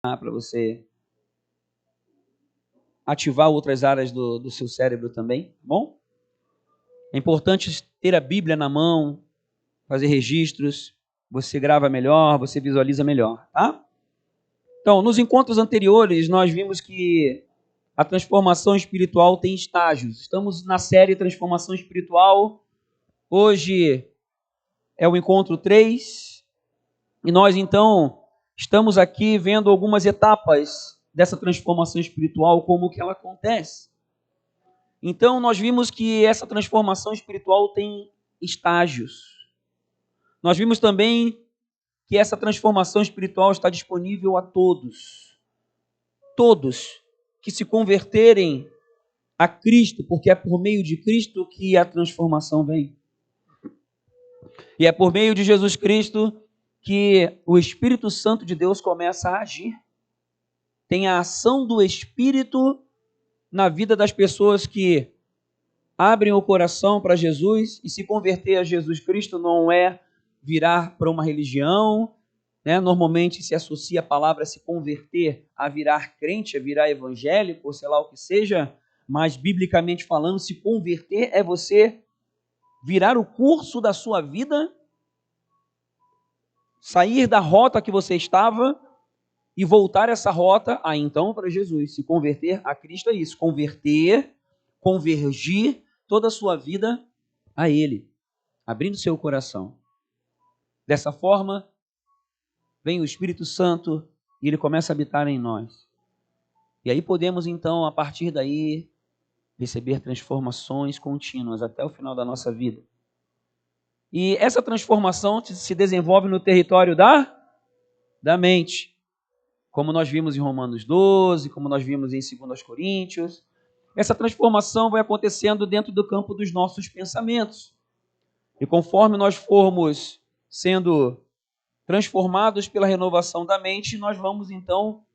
para você ativar outras áreas do seu cérebro também, tá bom? É importante ter a Bíblia na mão, fazer registros, você grava melhor, você visualiza melhor, tá? Então, nos encontros anteriores, nós vimos que a transformação espiritual tem estágios. Estamos na série Transformação Espiritual. Hoje é o encontro 3. E nós, então, estamos aqui vendo algumas etapas dessa transformação espiritual, como que ela acontece. Então, nós vimos que essa transformação espiritual tem estágios. Nós vimos também que essa transformação espiritual está disponível a todos. Todos que se converterem a Cristo, porque é por meio de Cristo que a transformação vem. E é por meio de Jesus Cristo que o Espírito Santo de Deus começa a agir. Tem a ação do Espírito na vida das pessoas que abrem o coração para Jesus, e se converter a Jesus Cristo não é virar para uma religião, né? Normalmente se associa a palavra se converter a virar crente, a virar evangélico, ou sei lá o que seja, mas biblicamente falando, se converter é você virar o curso da sua vida, sair da rota que você estava e voltar essa rota então para Jesus. Se converter a Cristo é isso, converter, convergir toda a sua vida a Ele, abrindo seu coração. Dessa forma, vem o Espírito Santo e Ele começa a habitar em nós. E aí podemos então, a partir daí, receber transformações contínuas até o final da nossa vida. E essa transformação se desenvolve no território da mente, como nós vimos em Romanos 12, como nós vimos em 2 Coríntios. Essa transformação vai acontecendo dentro do campo dos nossos pensamentos. E conforme nós formos sendo transformados pela renovação da mente, nós vamos então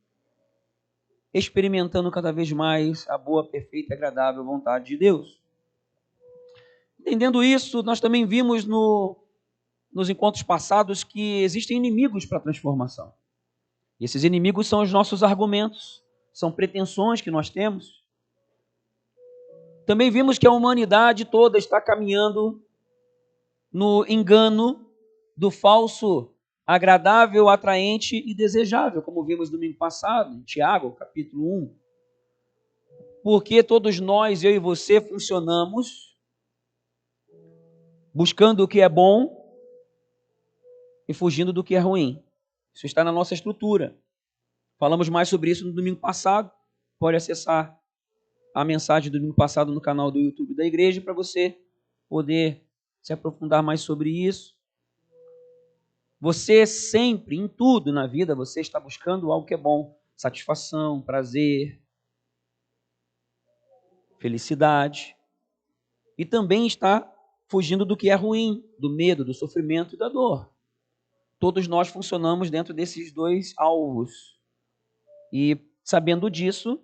experimentando cada vez mais a boa, perfeita e agradável vontade de Deus. Entendendo isso, nós também vimos nos encontros passados que existem inimigos para a transformação. E esses inimigos são os nossos argumentos, são pretensões que nós temos. Também vimos que a humanidade toda está caminhando no engano do falso, agradável, atraente e desejável, como vimos domingo passado, em Tiago, capítulo 1. Porque todos nós, eu e você, funcionamos buscando o que é bom e fugindo do que é ruim. Isso está na nossa estrutura. Falamos mais sobre isso no domingo passado. Pode acessar a mensagem do domingo passado no canal do YouTube da igreja para você poder se aprofundar mais sobre isso. Você sempre, em tudo na vida, você está buscando algo que é bom. Satisfação, prazer, felicidade. E também está fugindo do que é ruim, do medo, do sofrimento e da dor. Todos nós funcionamos dentro desses dois alvos. E sabendo disso,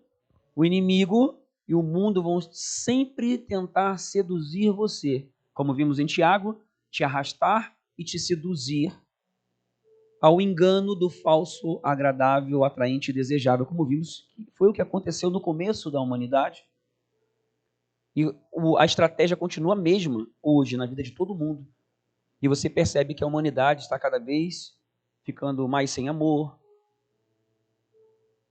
o inimigo e o mundo vão sempre tentar seduzir você. Como vimos em Tiago, te arrastar e te seduzir ao engano do falso, agradável, atraente e desejável. Como vimos, foi o que aconteceu no começo da humanidade. E a estratégia continua a mesma hoje na vida de todo mundo. E você percebe que a humanidade está cada vez ficando mais sem amor.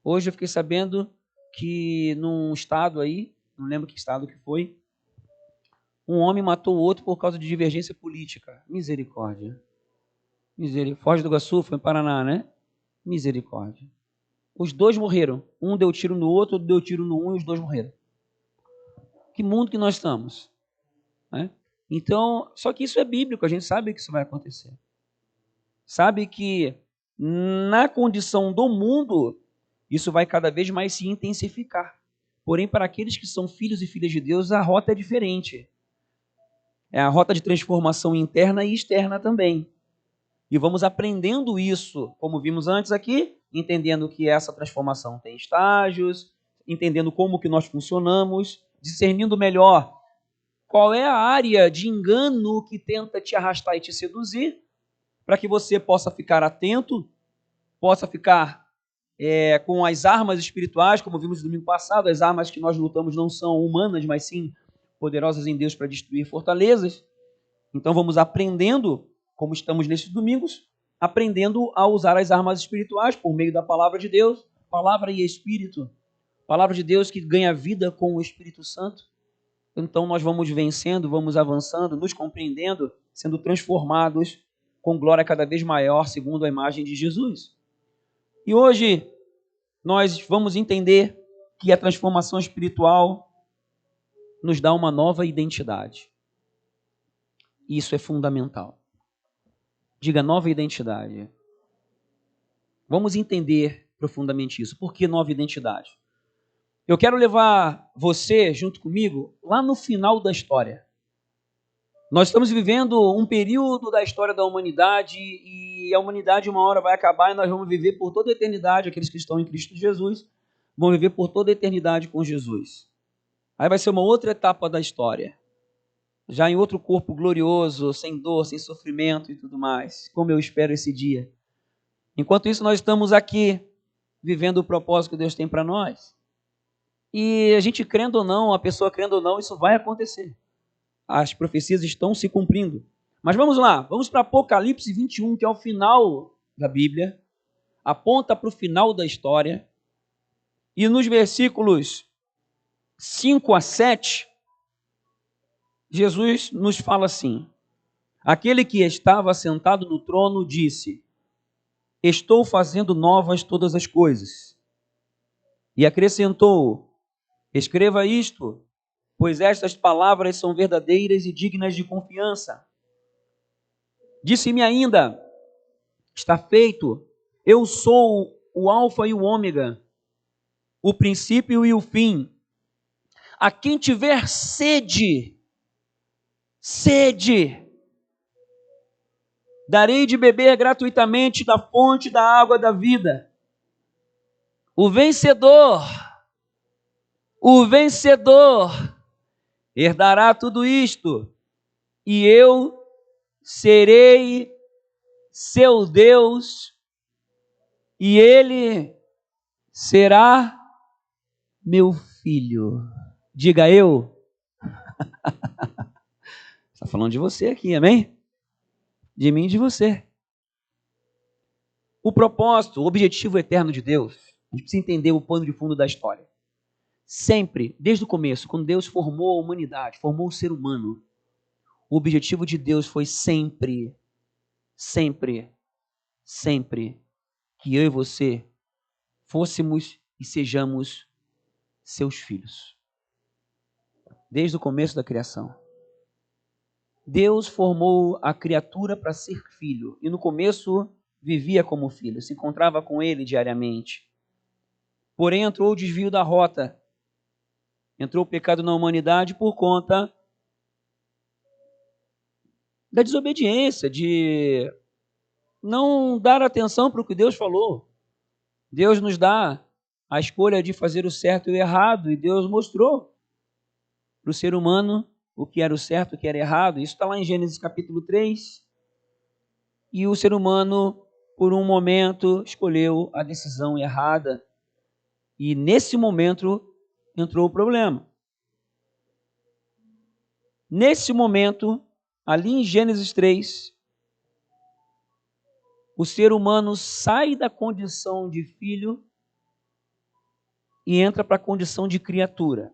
Hoje eu fiquei sabendo que num estado aí, não lembro que estado que foi, um homem matou o outro por causa de divergência política. Misericórdia. Foz do Iguaçu, foi em Paraná, né? Misericórdia. Os dois morreram. Um deu tiro no outro deu tiro no um e os dois morreram. Que mundo que nós estamos? Né? Então, só que isso é bíblico, a gente sabe que isso vai acontecer. Sabe que na condição do mundo, isso vai cada vez mais se intensificar. Porém, para aqueles que são filhos e filhas de Deus, a rota é diferente. É a rota de transformação interna e externa também. E vamos aprendendo isso, como vimos antes aqui, entendendo que essa transformação tem estágios, entendendo como que nós funcionamos, discernindo melhor qual é a área de engano que tenta te arrastar e te seduzir, para que você possa ficar atento, possa ficar com as armas espirituais, como vimos no domingo passado. As armas que nós lutamos não são humanas, mas sim poderosas em Deus para destruir fortalezas. Então vamos aprendendo, como estamos nesses domingos, aprendendo a usar as armas espirituais por meio da palavra de Deus, palavra e Espírito. Palavra de Deus que ganha vida com o Espírito Santo. Então nós vamos vencendo, vamos avançando, nos compreendendo, sendo transformados com glória cada vez maior, segundo a imagem de Jesus. E hoje nós vamos entender que a transformação espiritual nos dá uma nova identidade. Isso é fundamental. Diga nova identidade. Vamos entender profundamente isso. Por que nova identidade? Eu quero levar você, junto comigo, lá no final da história. Nós estamos vivendo um período da história da humanidade e a humanidade uma hora vai acabar e nós vamos viver por toda a eternidade, aqueles que estão em Cristo Jesus, vão viver por toda a eternidade com Jesus. Aí vai ser uma outra etapa da história. Já em outro corpo glorioso, sem dor, sem sofrimento e tudo mais. Como eu espero esse dia. Enquanto isso, nós estamos aqui, vivendo o propósito que Deus tem para nós. E a gente crendo ou não, a pessoa crendo ou não, isso vai acontecer. As profecias estão se cumprindo. Mas vamos lá, vamos para Apocalipse 21, que é o final da Bíblia. Aponta para o final da história. E nos versículos 5 a 7, Jesus nos fala assim: aquele que estava sentado no trono disse: estou fazendo novas todas as coisas. E acrescentou: escreva isto, pois estas palavras são verdadeiras e dignas de confiança. Disse-me ainda: está feito, eu sou o Alfa e o Ômega, o princípio e o fim. A quem tiver sede, darei de beber gratuitamente da fonte da água da vida. O vencedor herdará tudo isto, e eu serei seu Deus, e ele será meu filho. Diga eu. Está falando de você aqui, amém? De mim e de você. O propósito, o objetivo eterno de Deus, a gente precisa entender o pano de fundo da história. Sempre, desde o começo, quando Deus formou a humanidade, formou o ser humano, o objetivo de Deus foi sempre que eu e você fôssemos e sejamos seus filhos. Desde o começo da criação. Deus formou a criatura para ser filho. E no começo vivia como filho, se encontrava com ele diariamente. Porém entrou o desvio da rota. Entrou o pecado na humanidade por conta da desobediência, de não dar atenção para o que Deus falou. Deus nos dá a escolha de fazer o certo e o errado, e Deus mostrou para o ser humano o que era o certo e o que era errado. Isso está lá em Gênesis capítulo 3. E o ser humano, por um momento, escolheu a decisão errada. E nesse momento entrou o problema. Nesse momento, ali em Gênesis 3, o ser humano sai da condição de filho e entra para a condição de criatura.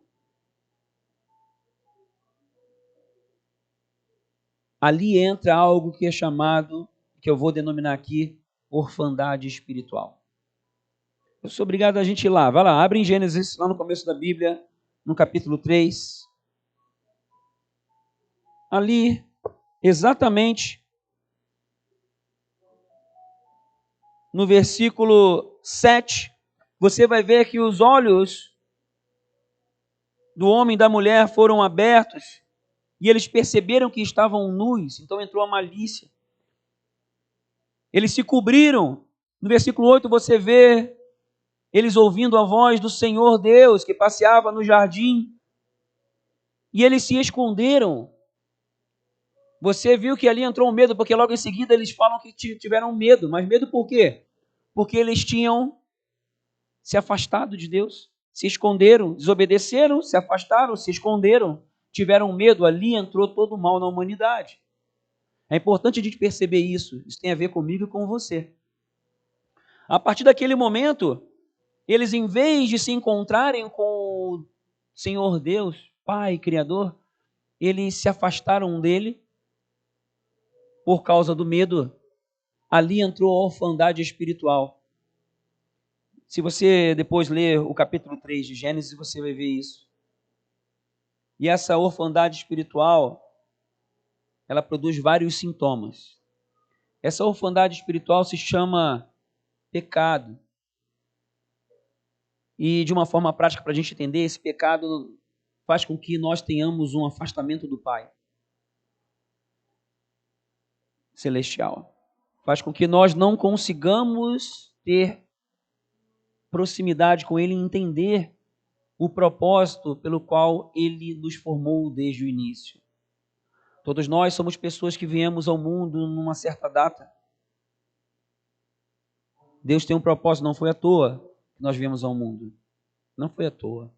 Ali entra algo que é chamado, que eu vou denominar aqui, orfandade espiritual. Eu sou obrigado a gente ir lá. Vai lá, abre em Gênesis, lá no começo da Bíblia, no capítulo 3. Ali, exatamente no versículo 7, você vai ver que os olhos do homem e da mulher foram abertos e eles perceberam que estavam nus, então entrou a malícia. Eles se cobriram. No versículo 8 você vê eles ouvindo a voz do Senhor Deus que passeava no jardim e eles se esconderam. Você viu que ali entrou um medo, porque logo em seguida eles falam que tiveram medo. Mas medo por quê? Porque eles tinham se afastado de Deus, se esconderam, desobedeceram, se afastaram, se esconderam, tiveram medo, ali entrou todo o mal na humanidade. É importante a gente perceber isso, isso tem a ver comigo e com você. A partir daquele momento, eles, em vez de se encontrarem com o Senhor Deus, Pai, Criador, eles se afastaram dele por causa do medo. Ali entrou a orfandade espiritual. Se você depois ler o capítulo 3 de Gênesis, você vai ver isso. E essa orfandade espiritual, ela produz vários sintomas. Essa orfandade espiritual se chama pecado. E de uma forma prática, para a gente entender, esse pecado faz com que nós tenhamos um afastamento do Pai celestial. Faz com que nós não consigamos ter proximidade com Ele e entender o propósito pelo qual Ele nos formou desde o início. Todos nós somos pessoas que viemos ao mundo numa certa data. Deus tem um propósito, não foi à toa que nós viemos ao mundo. Não foi à toa.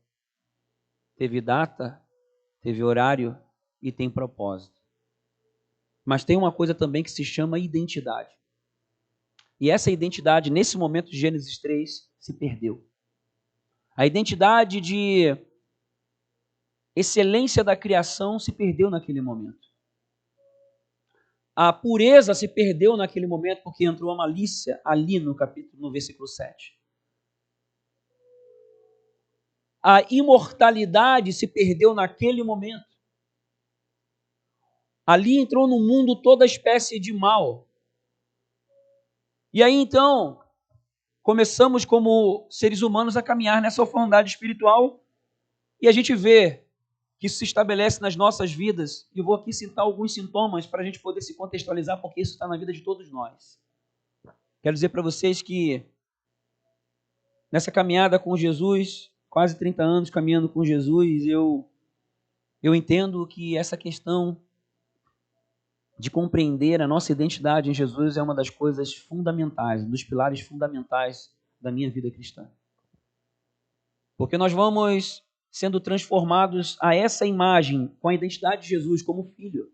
Teve data, teve horário e tem propósito. Mas tem uma coisa também que se chama identidade. E essa identidade, nesse momento de Gênesis 3, se perdeu. A identidade de excelência da criação se perdeu naquele momento. A pureza se perdeu naquele momento porque entrou a malícia ali no versículo 7. A imortalidade se perdeu naquele momento. Ali entrou no mundo toda espécie de mal. E aí então, começamos como seres humanos a caminhar nessa orfandade espiritual e a gente vê que isso se estabelece nas nossas vidas. E eu vou aqui citar alguns sintomas para a gente poder se contextualizar, porque isso está na vida de todos nós. Quero dizer para vocês que nessa caminhada com Jesus, quase 30 anos caminhando com Jesus, eu entendo que essa questão de compreender a nossa identidade em Jesus é uma das coisas fundamentais, um dos pilares fundamentais da minha vida cristã. Porque nós vamos sendo transformados a essa imagem, com a identidade de Jesus como filho.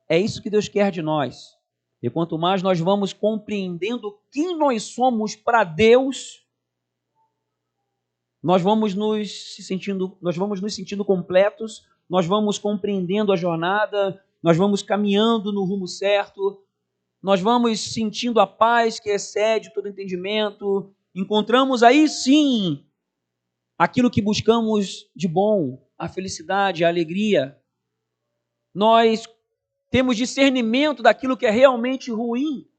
É isso que Deus quer de nós. E quanto mais nós vamos compreendendo quem nós somos para Deus, nós vamos nos sentindo completos, nós vamos compreendendo a jornada, nós vamos caminhando no rumo certo, nós vamos sentindo a paz que excede todo entendimento, encontramos aí sim aquilo que buscamos de bom, a felicidade, a alegria. Nós temos discernimento daquilo que é realmente ruim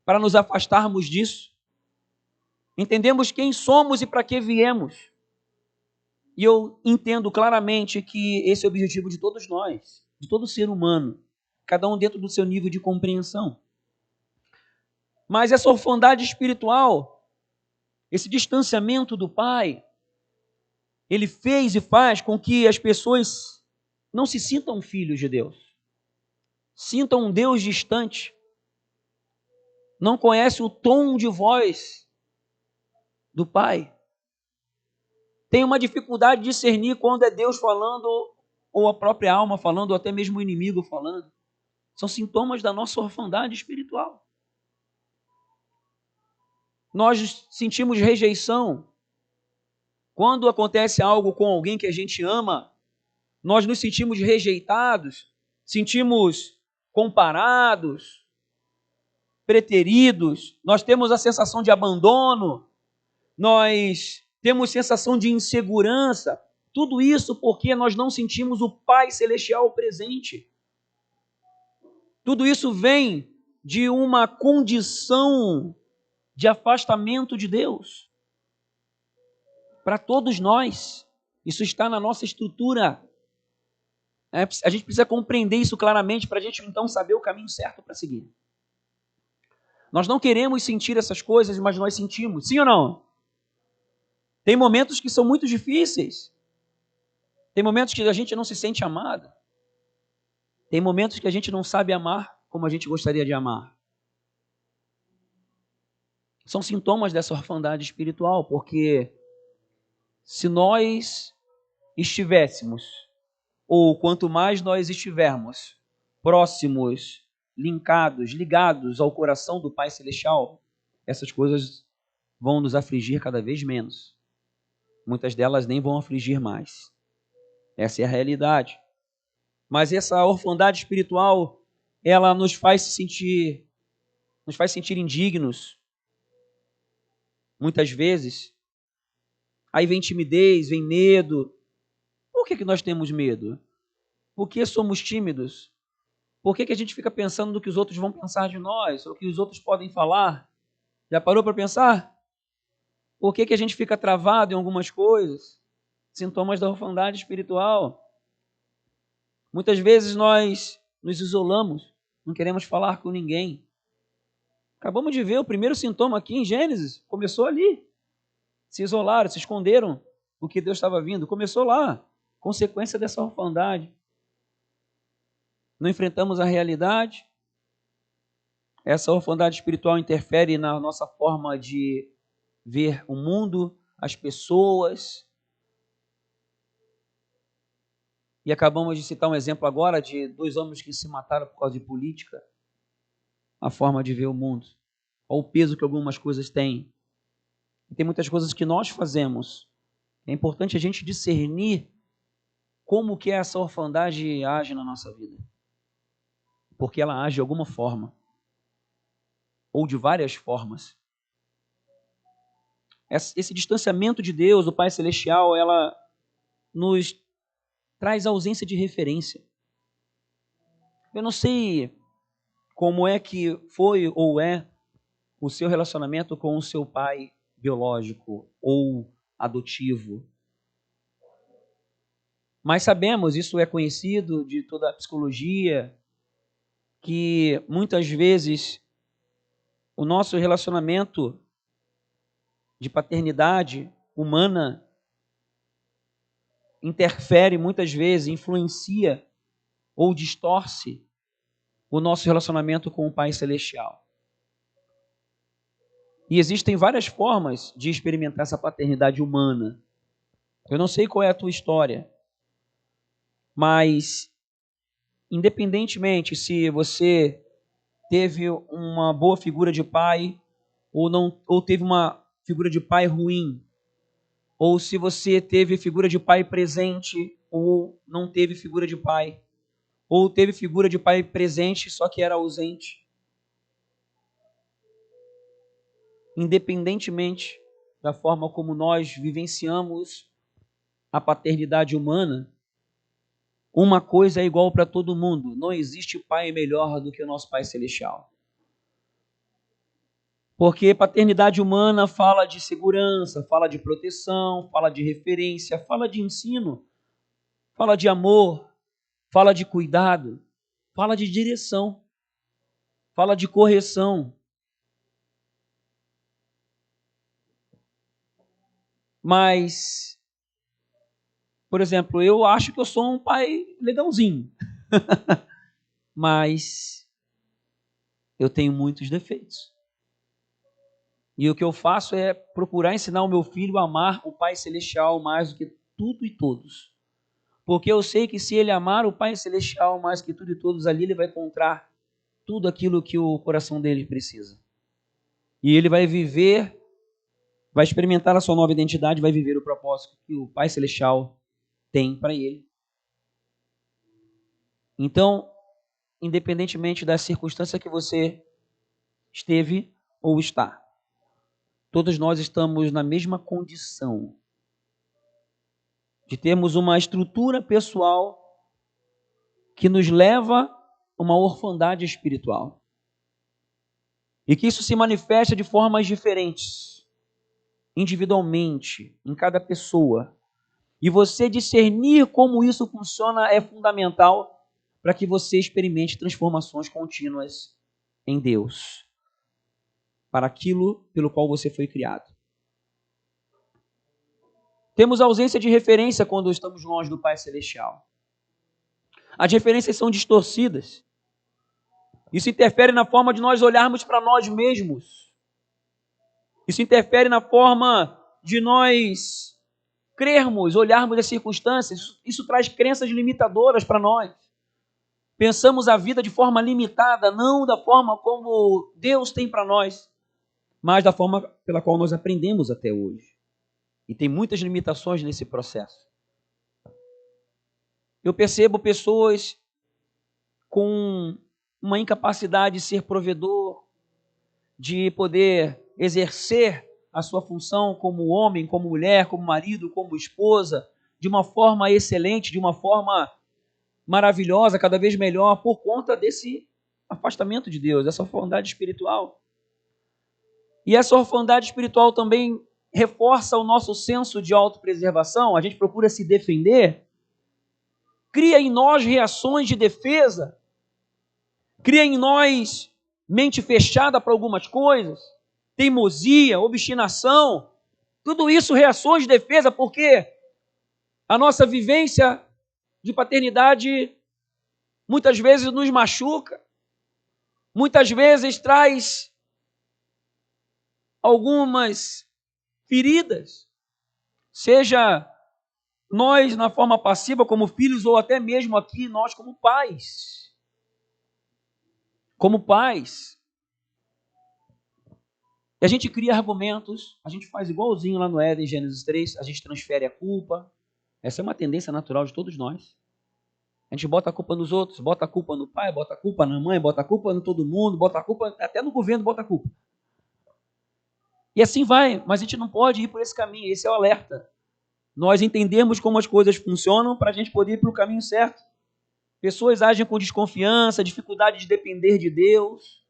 para nos afastarmos disso. Entendemos quem somos e para que viemos. E eu entendo claramente que esse é o objetivo de todos nós, de todo ser humano, cada um dentro do seu nível de compreensão. Mas essa orfandade espiritual, esse distanciamento do Pai, ele fez e faz com que as pessoas não se sintam filhos de Deus. Sintam um Deus distante. Não conhecem o tom de voz do Pai. Tem uma dificuldade de discernir quando é Deus falando, ou a própria alma falando, ou até mesmo o inimigo falando. São sintomas da nossa orfandade espiritual. Nós sentimos rejeição. Quando acontece algo com alguém que a gente ama, nós nos sentimos rejeitados, sentimos comparados, preteridos, nós temos a sensação de abandono, nós temos sensação de insegurança. Tudo isso porque nós não sentimos o Pai Celestial presente. Tudo isso vem de uma condição de afastamento de Deus. Para todos nós, isso está na nossa estrutura. A gente precisa compreender isso claramente para a gente então saber o caminho certo para seguir. Nós não queremos sentir essas coisas, mas nós sentimos. Sim ou não? Tem momentos que são muito difíceis. Tem momentos que a gente não se sente amado. Tem momentos que a gente não sabe amar como a gente gostaria de amar. São sintomas dessa orfandade espiritual, porque se nós estivéssemos, ou quanto mais nós estivermos próximos, ligados ao coração do Pai Celestial, essas coisas vão nos afligir cada vez menos. Muitas delas nem vão afligir mais. Essa é a realidade. Mas essa orfandade espiritual, ela nos faz sentir indignos. Muitas vezes. Aí vem timidez, vem medo. Por que nós temos medo? Por que somos tímidos? Por que a gente fica pensando no que os outros vão pensar de nós? Ou o que os outros podem falar? Já parou para pensar? Por que a gente fica travado em algumas coisas? Sintomas da orfandade espiritual. Muitas vezes nós nos isolamos, não queremos falar com ninguém. Acabamos de ver o primeiro sintoma aqui em Gênesis. Começou ali. Se isolaram, se esconderam do que Deus estava vindo. Começou lá. Consequência dessa orfandade. Não enfrentamos a realidade. Essa orfandade espiritual interfere na nossa forma de ver o mundo, as pessoas. E acabamos de citar um exemplo agora de 2 homens que se mataram por causa de política. A forma de ver o mundo. Olha o peso que algumas coisas têm. E tem muitas coisas que nós fazemos. É importante a gente discernir como que essa orfandade age na nossa vida. Porque ela age de alguma forma. Ou de várias formas. Esse distanciamento de Deus, do Pai Celestial, ela nos traz ausência de referência. Eu não sei como é que foi ou é o seu relacionamento com o seu pai biológico ou adotivo. Mas sabemos, isso é conhecido de toda a psicologia, que muitas vezes o nosso relacionamento de paternidade humana interfere muitas vezes, influencia ou distorce o nosso relacionamento com o Pai Celestial. E existem várias formas de experimentar essa paternidade humana. Eu não sei qual é a tua história, mas independentemente se você teve uma boa figura de pai ou não, ou teve uma figura de pai ruim, ou se você teve figura de pai presente ou não teve figura de pai, ou teve figura de pai presente só que era ausente. Independentemente da forma como nós vivenciamos a paternidade humana, uma coisa é igual para todo mundo: não existe pai melhor do que o nosso Pai Celestial. Porque paternidade humana fala de segurança, fala de proteção, fala de referência, fala de ensino, fala de amor, fala de cuidado, fala de direção, fala de correção. Mas, por exemplo, eu acho que eu sou um pai legalzinho, mas eu tenho muitos defeitos. E o que eu faço é procurar ensinar o meu filho a amar o Pai Celestial mais do que tudo e todos. Porque eu sei que se ele amar o Pai Celestial mais que tudo e todos, ali ele vai encontrar tudo aquilo que o coração dele precisa. E ele vai viver, vai experimentar a sua nova identidade, vai viver o propósito que o Pai Celestial tem para ele. Então, independentemente da circunstância que você esteve ou está, todos nós estamos na mesma condição de termos uma estrutura pessoal que nos leva a uma orfandade espiritual. E que isso se manifesta de formas diferentes, individualmente, em cada pessoa. E você discernir como isso funciona é fundamental para que você experimente transformações contínuas em Deus, para aquilo pelo qual você foi criado. Temos ausência de referência quando estamos longe do Pai Celestial. As referências são distorcidas. Isso interfere na forma de nós olharmos para nós mesmos. Isso interfere na forma de nós crermos, olharmos as circunstâncias. Isso traz crenças limitadoras para nós. Pensamos a vida de forma limitada, não da forma como Deus tem para nós, mas da forma pela qual nós aprendemos até hoje. E tem muitas limitações nesse processo. Eu percebo pessoas com uma incapacidade de ser provedor, de poder exercer a sua função como homem, como mulher, como marido, como esposa, de uma forma excelente, de uma forma maravilhosa, cada vez melhor, por conta desse afastamento de Deus, dessa orfandade espiritual. E essa orfandade espiritual também reforça o nosso senso de autopreservação. A gente procura se defender, cria em nós reações de defesa, cria em nós mente fechada para algumas coisas, teimosia, obstinação, tudo isso reações de defesa, porque a nossa vivência de paternidade muitas vezes nos machuca, muitas vezes traz algumas feridas, seja nós na forma passiva como filhos ou até mesmo aqui nós como pais. Como pais. E a gente cria argumentos, a gente faz igualzinho lá no Éden, Gênesis 3, a gente transfere a culpa. Essa é uma tendência natural de todos nós. A gente bota a culpa nos outros, bota a culpa no pai, bota a culpa na mãe, bota a culpa em todo mundo, bota a culpa até no governo, bota a culpa. E assim vai, mas a gente não pode ir por esse caminho, esse é o alerta. Nós entendemos como as coisas funcionam para a gente poder ir para o caminho certo. Pessoas agem com desconfiança, dificuldade de depender de Deus,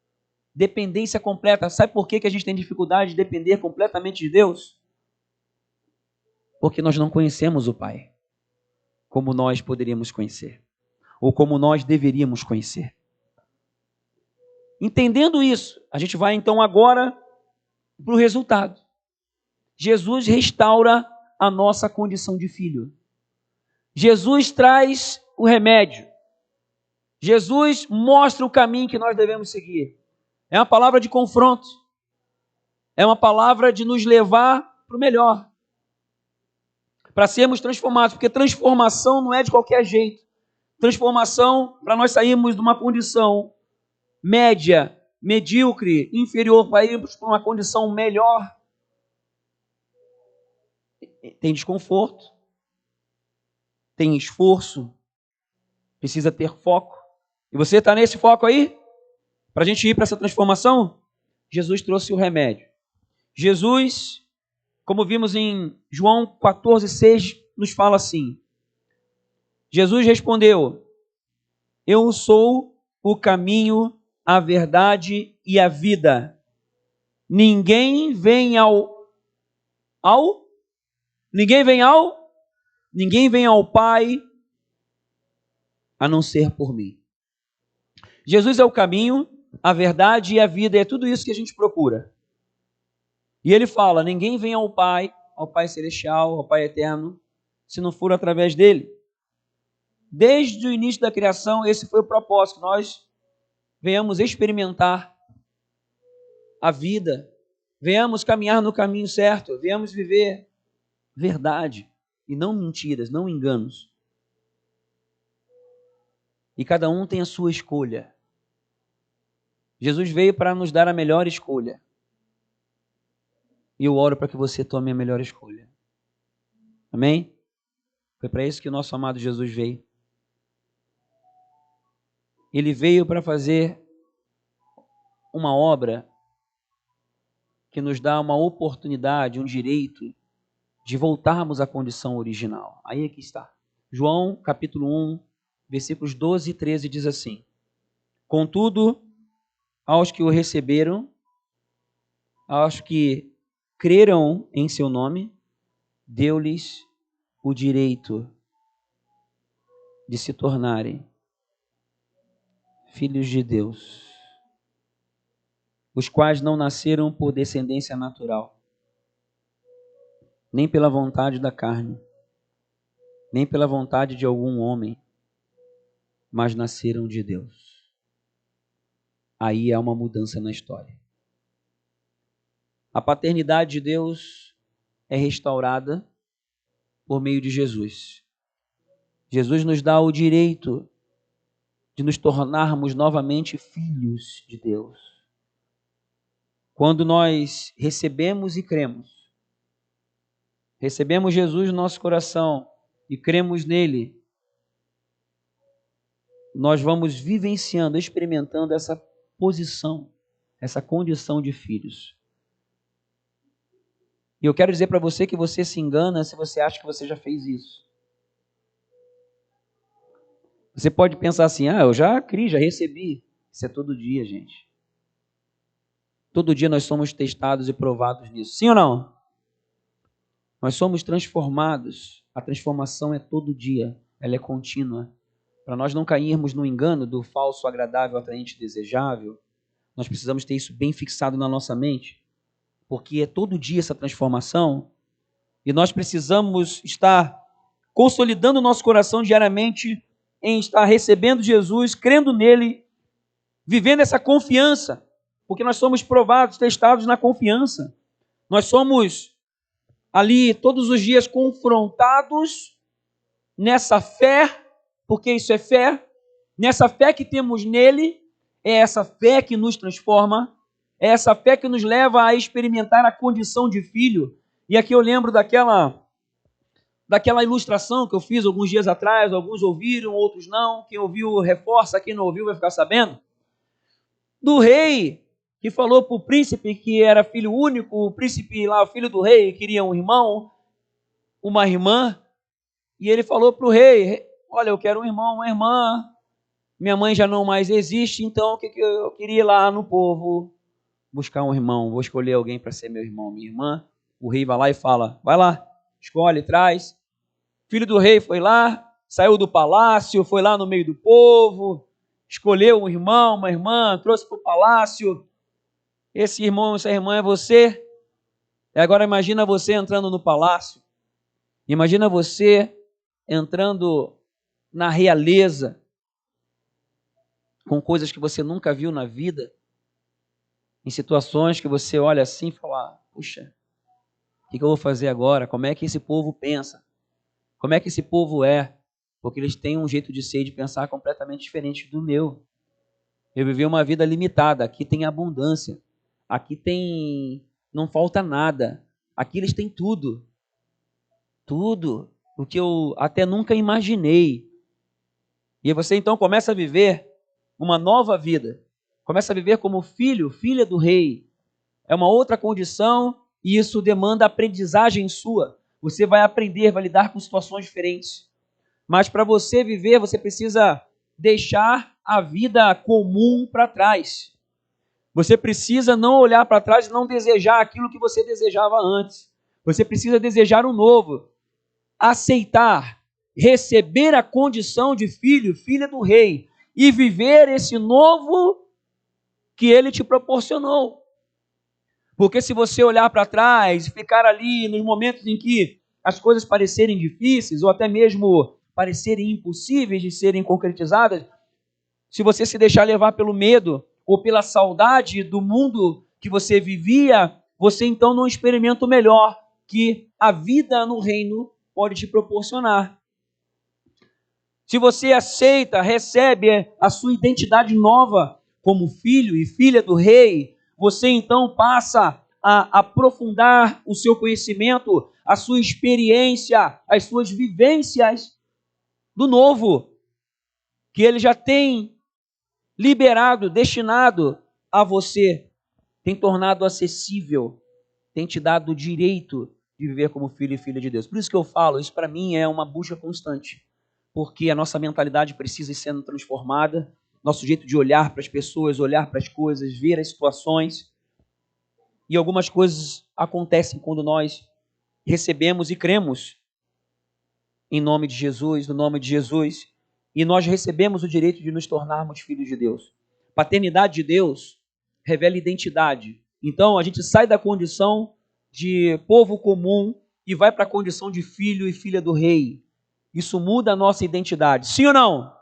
dependência completa. Sabe por que a gente tem dificuldade de depender completamente de Deus? Porque nós não conhecemos o Pai como nós poderíamos conhecer, ou como nós deveríamos conhecer. Entendendo isso, a gente vai então agora para o resultado. Jesus restaura a nossa condição de filho. Jesus traz o remédio. Jesus mostra o caminho que nós devemos seguir. É uma palavra de confronto. É uma palavra de nos levar para o melhor. Para sermos transformados. Porque transformação não é de qualquer jeito. Transformação, para nós sairmos de uma condição média, medíocre, inferior, para irmos para uma condição melhor, tem desconforto, tem esforço, precisa ter foco. E você está nesse foco aí? Para a gente ir para essa transformação? Jesus trouxe o remédio. Jesus, como vimos em João 14,6, nos fala assim. Jesus respondeu: eu sou o caminho, a verdade e a vida. Ninguém vem Ninguém vem ao Pai a não ser por mim. Jesus é o caminho, a verdade e a vida, é tudo isso que a gente procura. E ele fala, ninguém vem ao Pai Celestial, ao Pai Eterno, se não for através dele. Desde o início da criação, esse foi o propósito, que nós venhamos experimentar a vida, venhamos caminhar no caminho certo, venhamos viver verdade, e não mentiras, não enganos. E cada um tem a sua escolha. Jesus veio para nos dar a melhor escolha. E eu oro para que você tome a melhor escolha. Amém? Foi para isso que o nosso amado Jesus veio. Ele veio para fazer uma obra que nos dá uma oportunidade, um direito de voltarmos à condição original. Aí aqui está. João, capítulo 1, versículos 12 e 13 diz assim: contudo, aos que o receberam, aos que creram em seu nome, deu-lhes o direito de se tornarem filhos de Deus, os quais não nasceram por descendência natural, nem pela vontade da carne, nem pela vontade de algum homem, mas nasceram de Deus. Aí há uma mudança na história. A paternidade de Deus é restaurada por meio de Jesus. Jesus nos dá o direito de nos tornarmos novamente filhos de Deus. Quando nós recebemos e cremos, recebemos Jesus no nosso coração e cremos nele, nós vamos vivenciando, experimentando essa posição, essa condição de filhos. E eu quero dizer para você que você se engana se você acha que você já fez isso. Você pode pensar assim, eu já criei, já recebi. Isso é todo dia, gente. Todo dia nós somos testados e provados nisso. Sim ou não? Nós somos transformados. A transformação é todo dia. Ela é contínua. Para nós não cairmos no engano do falso, agradável, atraente, desejável, nós precisamos ter isso bem fixado na nossa mente. Porque é todo dia essa transformação. E nós precisamos estar consolidando o nosso coração diariamente em estar recebendo Jesus, crendo nele, vivendo essa confiança, porque nós somos provados, testados na confiança. Nós somos ali todos os dias confrontados nessa fé, porque isso é fé, nessa fé que temos nele, é essa fé que nos transforma, é essa fé que nos leva a experimentar a condição de filho. E aqui eu lembro daquela ilustração que eu fiz alguns dias atrás, alguns ouviram, outros não. Quem ouviu reforça, quem não ouviu vai ficar sabendo. Do rei que falou para o príncipe que era filho único, o príncipe lá, o filho do rei, queria um irmão, uma irmã, e ele falou para o rei, olha, eu quero um irmão, uma irmã, minha mãe já não mais existe, então o que eu queria ir lá no povo buscar um irmão, vou escolher alguém para ser meu irmão, minha irmã. O rei vai lá e fala, vai lá, escolhe, traz. Filho do rei foi lá, saiu do palácio, foi lá no meio do povo, escolheu um irmão, uma irmã, trouxe para o palácio. Esse irmão, essa irmã é você. E agora imagina você entrando no palácio. Imagina você entrando na realeza, com coisas que você nunca viu na vida, em situações que você olha assim e fala, puxa, o que eu vou fazer agora? Como é que esse povo pensa? Como é que esse povo é? Porque eles têm um jeito de ser e de pensar completamente diferente do meu. Eu vivi uma vida limitada. Aqui tem abundância. Aqui tem... não falta nada. Aqui eles têm tudo. Tudo. O que eu até nunca imaginei. E você então começa a viver uma nova vida. Começa a viver como filho, filha do rei. É uma outra condição e isso demanda aprendizagem sua. Você vai aprender, vai lidar com situações diferentes. Mas para você viver, você precisa deixar a vida comum para trás. Você precisa não olhar para trás e não desejar aquilo que você desejava antes. Você precisa desejar o novo. Aceitar, receber a condição de filho, filha do rei e viver esse novo que ele te proporcionou. Porque se você olhar para trás e ficar ali nos momentos em que as coisas parecerem difíceis ou até mesmo parecerem impossíveis de serem concretizadas, se você se deixar levar pelo medo ou pela saudade do mundo que você vivia, você então não experimenta o melhor que a vida no reino pode te proporcionar. Se você aceita, recebe a sua identidade nova como filho e filha do rei, você então passa a aprofundar o seu conhecimento, a sua experiência, as suas vivências do novo, que ele já tem liberado, destinado a você, tem tornado acessível, tem te dado o direito de viver como filho e filha de Deus. Por isso que eu falo, isso para mim é uma busca constante, porque a nossa mentalidade precisa ir sendo transformada, nosso jeito de olhar para as pessoas, olhar para as coisas, ver as situações. E algumas coisas acontecem quando nós recebemos e cremos em nome de Jesus, no nome de Jesus, e nós recebemos o direito de nos tornarmos filhos de Deus. Paternidade de Deus revela identidade. Então a gente sai da condição de povo comum e vai para a condição de filho e filha do rei. Isso muda a nossa identidade. Sim ou não?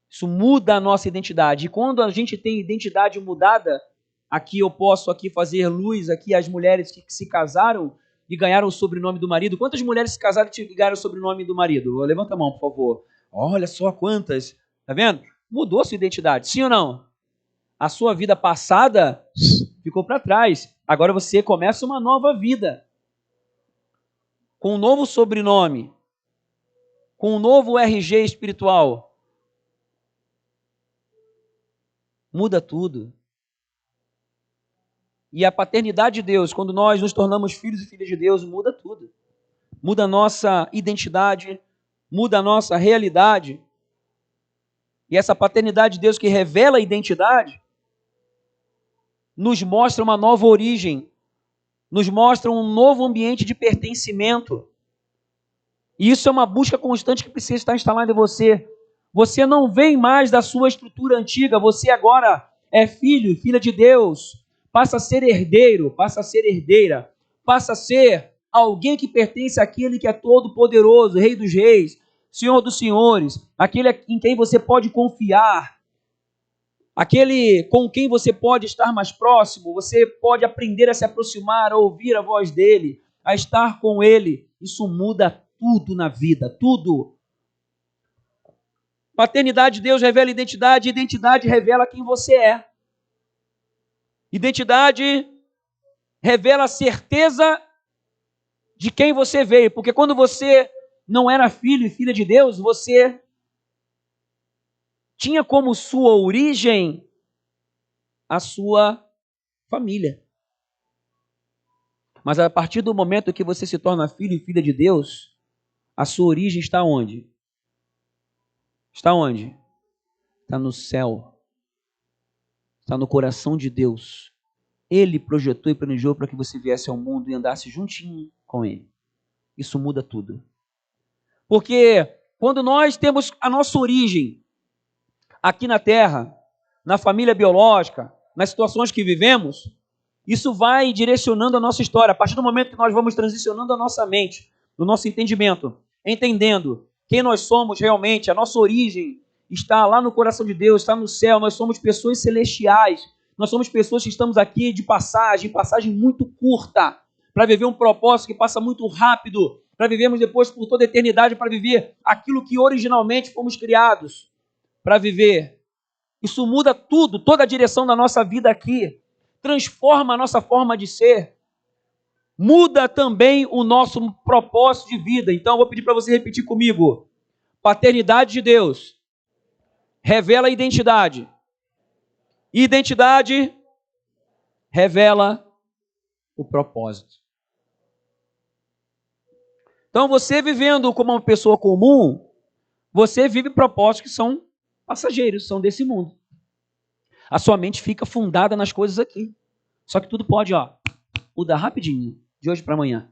Isso muda a nossa identidade. E quando a gente tem identidade mudada, Aqui eu posso fazer luz aqui às mulheres que se casaram e ganharam o sobrenome do marido. Quantas mulheres se casaram e ganharam o sobrenome do marido? Levanta a mão, por favor. Olha só quantas. Tá vendo? Mudou a sua identidade, sim ou não? A sua vida passada ficou para trás. Agora você começa uma nova vida. Com um novo sobrenome. Com um novo RG espiritual. Muda tudo. E a paternidade de Deus, quando nós nos tornamos filhos e filhas de Deus, muda tudo. Muda a nossa identidade, muda a nossa realidade. E essa paternidade de Deus que revela a identidade, nos mostra uma nova origem, nos mostra um novo ambiente de pertencimento. E isso é uma busca constante que precisa estar instalada em você. Você não vem mais da sua estrutura antiga, você agora é filho e filha de Deus. Passa a ser herdeiro, passa a ser herdeira, passa a ser alguém que pertence àquele que é todo poderoso, Rei dos reis, Senhor dos senhores, aquele em quem você pode confiar, aquele com quem você pode estar mais próximo, você pode aprender a se aproximar, a ouvir a voz dele, a estar com ele. Isso muda tudo na vida, tudo. Paternidade de Deus revela identidade, identidade revela quem você é. Identidade revela a certeza de quem você veio, porque quando você não era filho e filha de Deus, você tinha como sua origem a sua família. Mas a partir do momento que você se torna filho e filha de Deus, a sua origem está onde? Está onde? Está no céu. Está no coração de Deus. Ele projetou e planejou para que você viesse ao mundo e andasse juntinho com ele. Isso muda tudo. Porque quando nós temos a nossa origem aqui na terra, na família biológica, nas situações que vivemos, isso vai direcionando a nossa história. A partir do momento que nós vamos transicionando a nossa mente, no nosso entendimento, entendendo quem nós somos realmente, a nossa origem está lá no coração de Deus, está no céu, nós somos pessoas celestiais, nós somos pessoas que estamos aqui de passagem muito curta, para viver um propósito que passa muito rápido, para vivermos depois por toda a eternidade, para viver aquilo que originalmente fomos criados para viver. Isso muda tudo, toda a direção da nossa vida aqui, transforma a nossa forma de ser, muda também o nosso propósito de vida. Então eu vou pedir para você repetir comigo. Paternidade de Deus revela a identidade. Identidade revela o propósito. Então você vivendo como uma pessoa comum, você vive propósitos que são passageiros, são desse mundo. A sua mente fica fundada nas coisas aqui. Só que tudo pode, mudar rapidinho, de hoje para amanhã.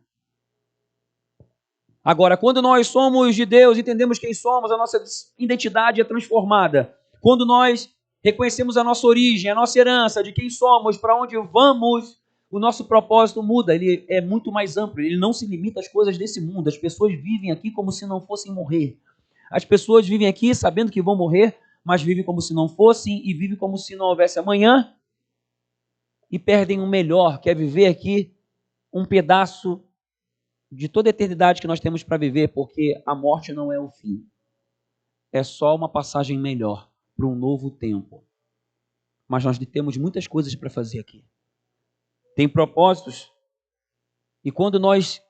Agora, quando nós somos de Deus, entendemos quem somos, a nossa identidade é transformada. Quando nós reconhecemos a nossa origem, a nossa herança, de quem somos, para onde vamos, o nosso propósito muda. Ele é muito mais amplo, ele não se limita às coisas desse mundo. As pessoas vivem aqui como se não fossem morrer. As pessoas vivem aqui sabendo que vão morrer, mas vivem como se não fossem e vivem como se não houvesse amanhã e perdem o melhor, que é viver aqui um pedaço de toda a eternidade que nós temos para viver, porque a morte não é o fim. É só uma passagem melhor para um novo tempo. Mas nós temos muitas coisas para fazer aqui. Tem propósitos. E quando nós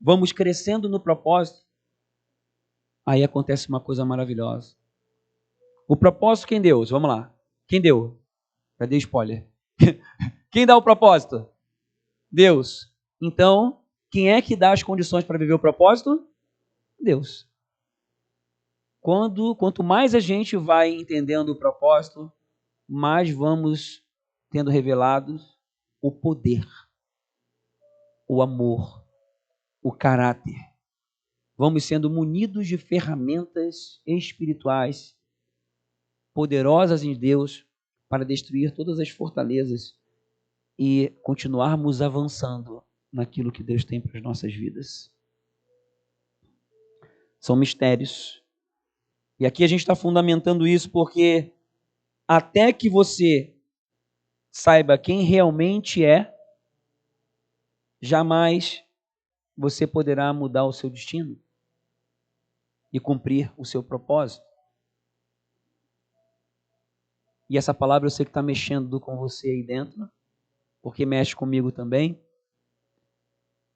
vamos crescendo no propósito, aí acontece uma coisa maravilhosa. O propósito quem deu? Vamos lá. Quem deu? Cadê o spoiler? Quem dá o propósito? Deus. Então, quem é que dá as condições para viver o propósito? Deus. Quanto mais a gente vai entendendo o propósito, mais vamos tendo revelado o poder, o amor, o caráter. Vamos sendo munidos de ferramentas espirituais poderosas em Deus para destruir todas as fortalezas e continuarmos avançando naquilo que Deus tem para as nossas vidas. São mistérios. E aqui a gente está fundamentando isso porque até que você saiba quem realmente é, jamais você poderá mudar o seu destino e cumprir o seu propósito. E essa palavra eu sei que está mexendo com você aí dentro, porque mexe comigo também.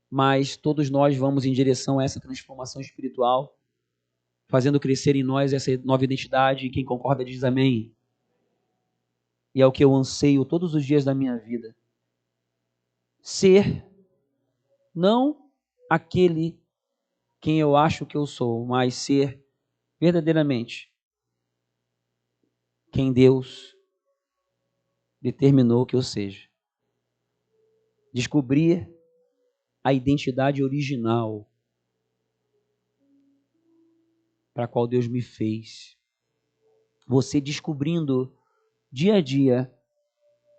Mas todos nós vamos em direção a essa transformação espiritual, fazendo crescer em nós essa nova identidade. E quem concorda diz amém. E é o que eu anseio todos os dias da minha vida. Ser não aquele quem eu acho que eu sou, mas ser verdadeiramente quem Deus determinou que eu seja. Descobrir a identidade original para a qual Deus me fez. Você descobrindo dia a dia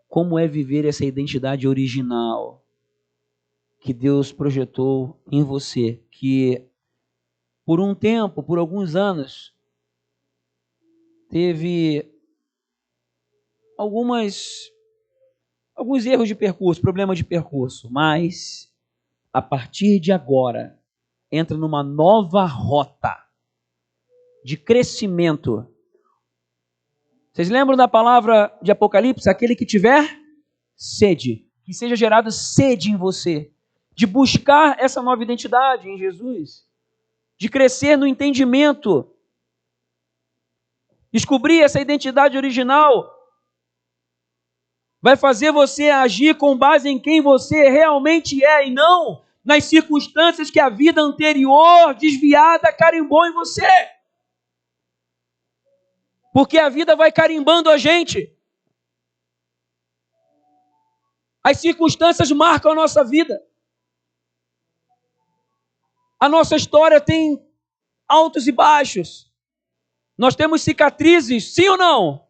como é viver essa identidade original que Deus projetou em você, que por um tempo, por alguns anos, teve alguns erros de percurso, problemas de percurso, mas a partir de agora entra numa nova rota de crescimento. Vocês lembram da palavra de Apocalipse? Aquele que tiver sede, que seja gerada sede em você, de buscar essa nova identidade em Jesus, de crescer no entendimento, descobrir essa identidade original, vai fazer você agir com base em quem você realmente é e não nas circunstâncias que a vida anterior, desviada, carimbou em você. Porque a vida vai carimbando a gente. As circunstâncias marcam a nossa vida. A nossa história tem altos e baixos. Nós temos cicatrizes, sim ou não?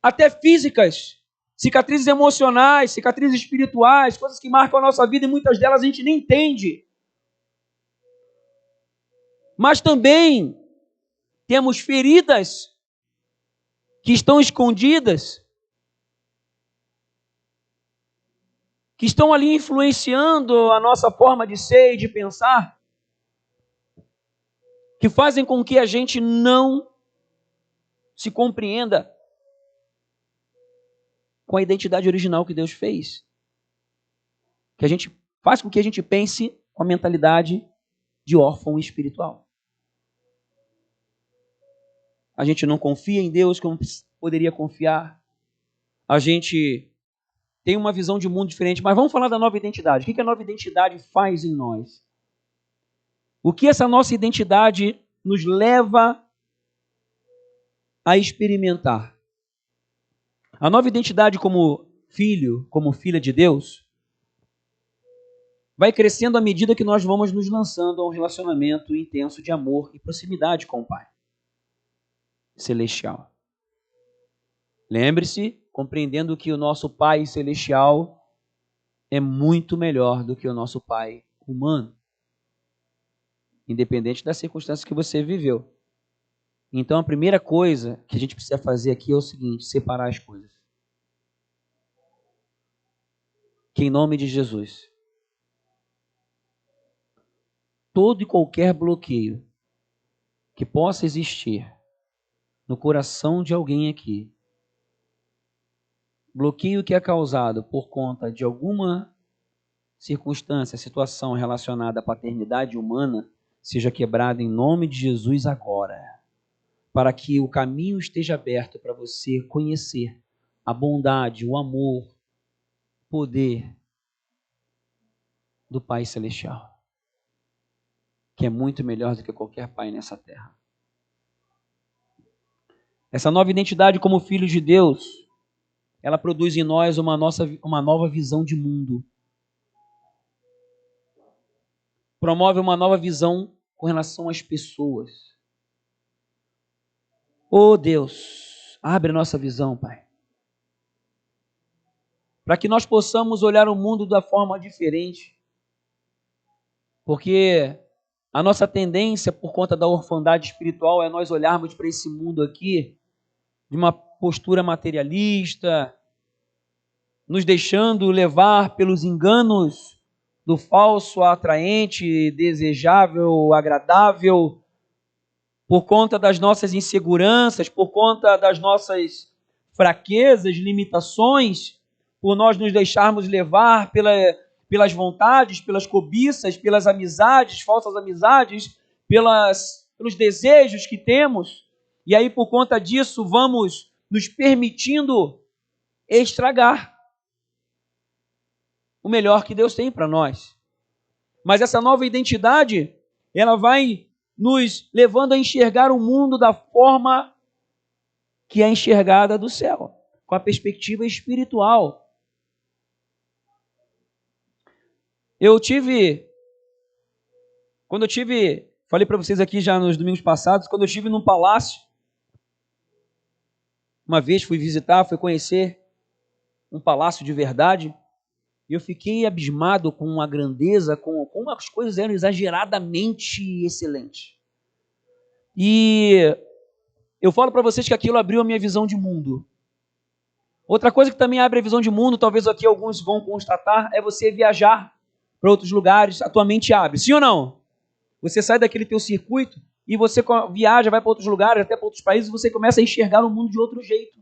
Até físicas. Cicatrizes emocionais, cicatrizes espirituais, coisas que marcam a nossa vida e muitas delas a gente nem entende. Mas também temos feridas que estão escondidas, que estão ali influenciando a nossa forma de ser e de pensar, que fazem com que a gente não se compreenda com a identidade original que Deus fez. Que a gente faz com que a gente pense com a mentalidade de órfão espiritual. A gente não confia em Deus como poderia confiar. A gente tem uma visão de mundo diferente. Mas vamos falar da nova identidade. O que a nova identidade faz em nós? O que essa nossa identidade nos leva a experimentar? A nova identidade como filho, como filha de Deus, vai crescendo à medida que nós vamos nos lançando a um relacionamento intenso de amor e proximidade com o Pai Celestial. Lembre-se, compreendendo que o nosso Pai Celestial é muito melhor do que o nosso Pai humano, independente das circunstâncias que você viveu. Então, a primeira coisa que a gente precisa fazer aqui é o seguinte: separar as coisas. Que em nome de Jesus, todo e qualquer bloqueio que possa existir no coração de alguém aqui, bloqueio que é causado por conta de alguma circunstância, situação relacionada à paternidade humana, seja quebrado em nome de Jesus agora, para que o caminho esteja aberto para você conhecer a bondade, o amor, o poder do Pai Celestial, que é muito melhor do que qualquer pai nessa terra. Essa nova identidade como filhos de Deus, ela produz em nós uma nova visão de mundo. Promove uma nova visão com relação às pessoas. Oh Deus, abre a nossa visão, Pai. Para que nós possamos olhar o mundo da forma diferente. Porque a nossa tendência, por conta da orfandade espiritual, é nós olharmos para esse mundo aqui de uma postura materialista, nos deixando levar pelos enganos do falso, atraente, desejável, agradável, por conta das nossas inseguranças, por conta das nossas fraquezas, limitações, por nós nos deixarmos levar pelas vontades, pelas cobiças, pelas amizades, falsas amizades, pelos desejos que temos, e aí por conta disso vamos nos permitindo estragar o melhor que Deus tem para nós. Mas essa nova identidade, ela vai nos levando a enxergar o mundo da forma que é enxergada do céu, com a perspectiva espiritual. Falei para vocês aqui já nos domingos passados, quando eu estive num palácio, uma vez fui conhecer um palácio de verdade, e eu fiquei abismado com a grandeza, com como as coisas eram exageradamente excelentes. E eu falo para vocês que aquilo abriu a minha visão de mundo. Outra coisa que também abre a visão de mundo, talvez aqui alguns vão constatar, é você viajar para outros lugares, a tua mente abre. Sim ou não? Você sai daquele teu circuito e você viaja, vai para outros lugares, até para outros países, e você começa a enxergar o mundo de outro jeito.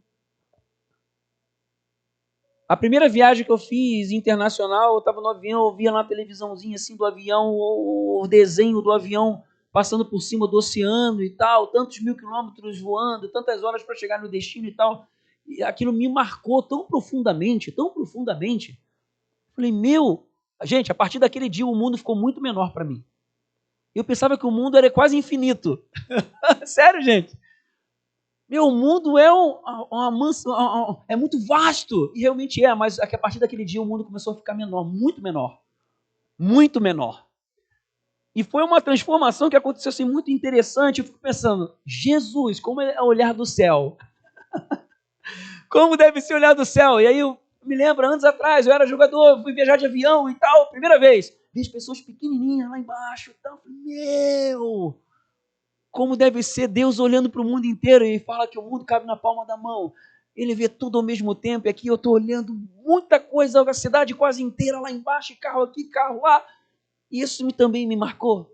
A primeira viagem que eu fiz internacional, eu estava no avião, eu via na televisãozinha assim do avião, o desenho do avião passando por cima do oceano e tal, tantos mil quilômetros voando, tantas horas para chegar no destino e tal. E aquilo me marcou tão profundamente, tão profundamente. Falei, gente, a partir daquele dia o mundo ficou muito menor para mim. Eu pensava que o mundo era quase infinito. Sério, gente. O mundo é é muito vasto, e realmente é, mas a partir daquele dia o mundo começou a ficar menor, muito menor. Muito menor. E foi uma transformação que aconteceu assim, muito interessante. Eu fico pensando, Jesus, como é o olhar do céu? Como deve ser o olhar do céu? E aí eu me lembro, anos atrás, eu era jogador, fui viajar de avião e tal, primeira vez. Vi as pessoas pequenininhas lá embaixo e tal. Como deve ser Deus olhando para o mundo inteiro e fala que o mundo cabe na palma da mão. Ele vê tudo ao mesmo tempo e aqui eu estou olhando muita coisa, a cidade quase inteira lá embaixo, carro aqui, carro lá. E isso também me marcou.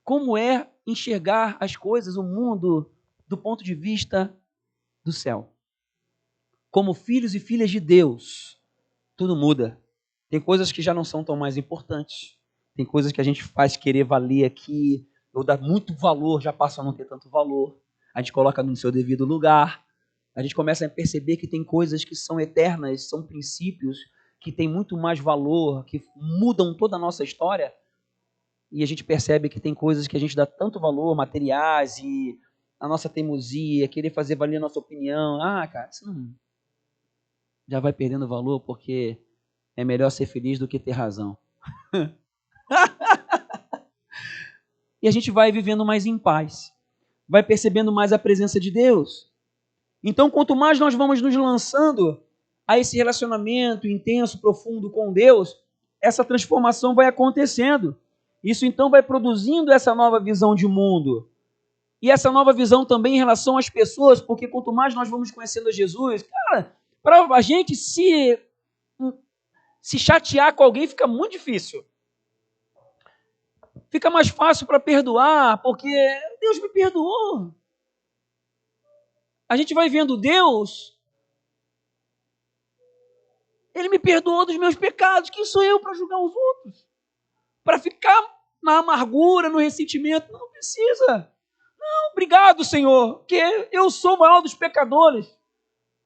Como é enxergar as coisas, o mundo, do ponto de vista do céu. Como filhos e filhas de Deus, tudo muda. Tem coisas que já não são tão mais importantes. Tem coisas que a gente faz querer valer aqui, ou dar muito valor, já passa a não ter tanto valor. A gente coloca no seu devido lugar. A gente começa a perceber que tem coisas que são eternas, são princípios que têm muito mais valor, que mudam toda a nossa história. E a gente percebe que tem coisas que a gente dá tanto valor, materiais, e a nossa teimosia, querer fazer valer a nossa opinião. Cara, isso não... já vai perdendo valor porque é melhor ser feliz do que ter razão. E a gente vai vivendo mais em paz, vai percebendo mais a presença de Deus. Então, quanto mais nós vamos nos lançando a esse relacionamento intenso, profundo com Deus, essa transformação vai acontecendo. Isso então vai produzindo essa nova visão de mundo. E essa nova visão também em relação às pessoas, porque quanto mais nós vamos conhecendo a Jesus, cara, para a gente se chatear com alguém fica muito difícil. Fica mais fácil para perdoar, porque Deus me perdoou. A gente vai vendo Deus, Ele me perdoou dos meus pecados. Quem sou eu para julgar os outros? Para ficar na amargura, no ressentimento? Não precisa. Não, obrigado, Senhor, porque eu sou o maior dos pecadores.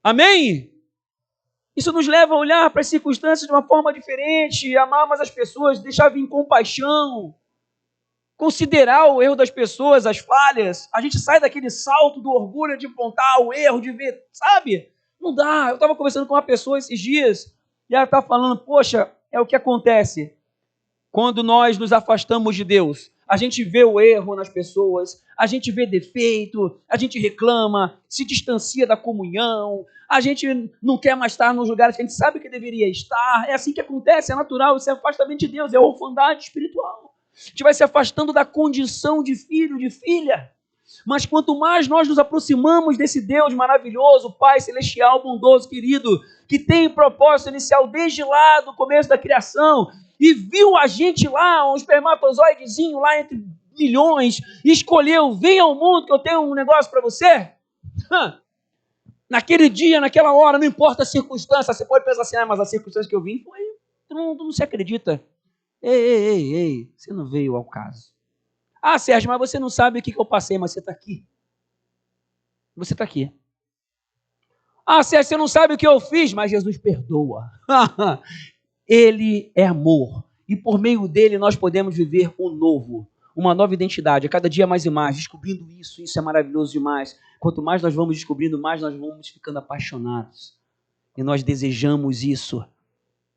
Amém? Isso nos leva a olhar para as circunstâncias de uma forma diferente, amar mais as pessoas, deixar vir compaixão, considerar o erro das pessoas, as falhas. A gente sai daquele salto do orgulho de apontar o erro, de ver, sabe? Não dá. Eu estava conversando com uma pessoa esses dias e ela estava falando, poxa, é o que acontece quando nós nos afastamos de Deus. A gente vê o erro nas pessoas, a gente vê defeito, a gente reclama, se distancia da comunhão, a gente não quer mais estar nos lugares que a gente sabe que deveria estar. É assim que acontece, é natural, isso é afastamento de Deus, é orfandade espiritual. A gente vai se afastando da condição de filho, de filha. Mas quanto mais nós nos aproximamos desse Deus maravilhoso, Pai celestial, bondoso, querido, que tem propósito inicial desde lá do começo da criação, e viu a gente lá, um espermatozoidezinho lá entre milhões, e escolheu, venha ao mundo que eu tenho um negócio para você. Naquele dia, naquela hora, não importa a circunstância, você pode pensar assim, mas a circunstância que eu vim foi, tu não se acredita. Ei, você não veio ao caso. Ah, Sérgio, mas você não sabe o que eu passei, mas você está aqui. Você está aqui. Ah, Sérgio, você não sabe o que eu fiz, mas Jesus perdoa. Ele é amor. E por meio dele nós podemos viver o novo. Uma nova identidade, a cada dia mais e mais, descobrindo isso é maravilhoso demais. Quanto mais nós vamos descobrindo, mais nós vamos ficando apaixonados. E nós desejamos isso.